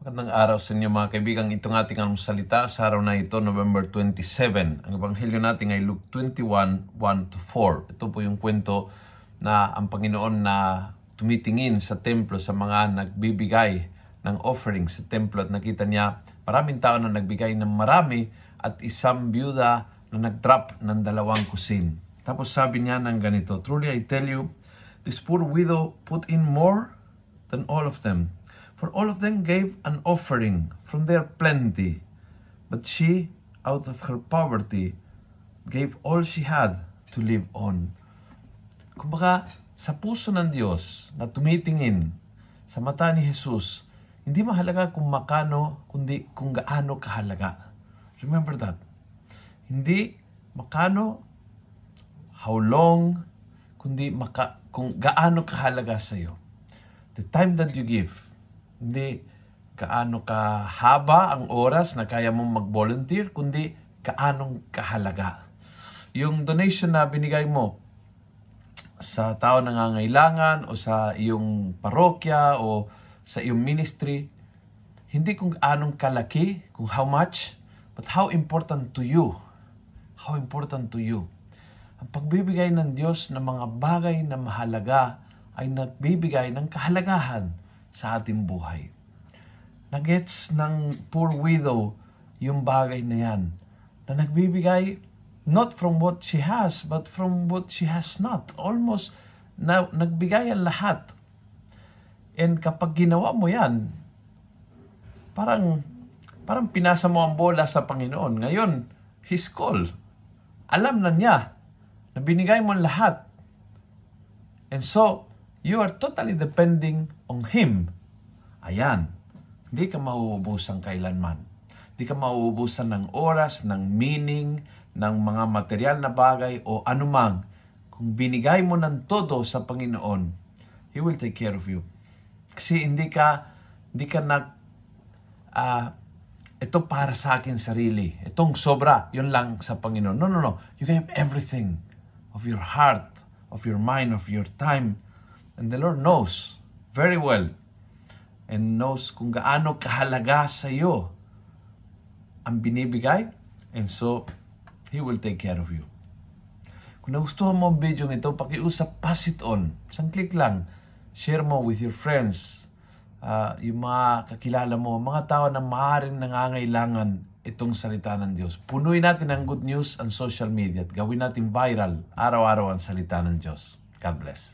Magandang araw sa inyo mga kaibigan. Itong ating salita sa araw na ito, November 27. Ang ebanghelyo natin ay Luke 21, 1-4. Ito po yung kwento na ang Panginoon na tumitingin sa templo sa mga nagbibigay ng offering sa templo at nakita niya maraming tao na nagbigay ng marami at isang byuda na nag-drop ng 2 kusin. Tapos sabi niya ng ganito, "Truly I tell you, this poor widow put in more than all of them. For all of them gave an offering from their plenty, but she, out of her poverty, gave all she had to live on." Kumbaga, sa puso ng Diyos na tumitingin sa mata ni Jesus, hindi mahalaga kung makano, kundi kung gaano kahalaga. Remember that. Hindi makano, how long, kundi kung gaano kahalaga sa iyo. The time that you give, hindi kaano kahaba ang oras na kaya mong mag-volunteer, kundi kaanong kahalaga. Yung donation na binigay mo sa tao na nangangailangan o sa iyong parokya o sa iyong ministry, hindi kung anong kalaki, kung how much, but how important to you. How important to you. Ang pagbibigay ng Diyos ng mga bagay na mahalaga ay nagbibigay ng kahalagahan sa ating buhay. Nagets ng poor widow yung bagay na yan, na nagbibigay not from what she has, but from what she has not. Almost, nagbigay ang lahat. And kapag ginawa mo yan, parang pinasa mo ang bola sa Panginoon. Ngayon, His call. Alam na niya na binigay mo ang lahat. And so, you are totally depending on Him. Ayan. Hindi ka mauubusan kailanman. Hindi ka mauubusan ng oras, ng meaning, ng mga material na bagay o anumang. Kung binigay mo ng todo sa Panginoon, He will take care of you. Kasi hindi ka ito para sa akin sarili. Itong sobra, yun lang sa Panginoon. No. You gave everything of your heart, of your mind, of your time. And the Lord knows very well and knows kung gaano kahalaga sa iyo ang binibigay, and so He will take care of you. Kung nagustuhan mo ang video ito, pakiusap, pass it on. Isang click lang. Share mo with your friends, yung mga kakilala mo, mga tao na maaaring nangangailangan itong salita ng Diyos. Punuin natin ang good news ang social media at gawin natin viral araw-araw ang salita ng Diyos. God bless.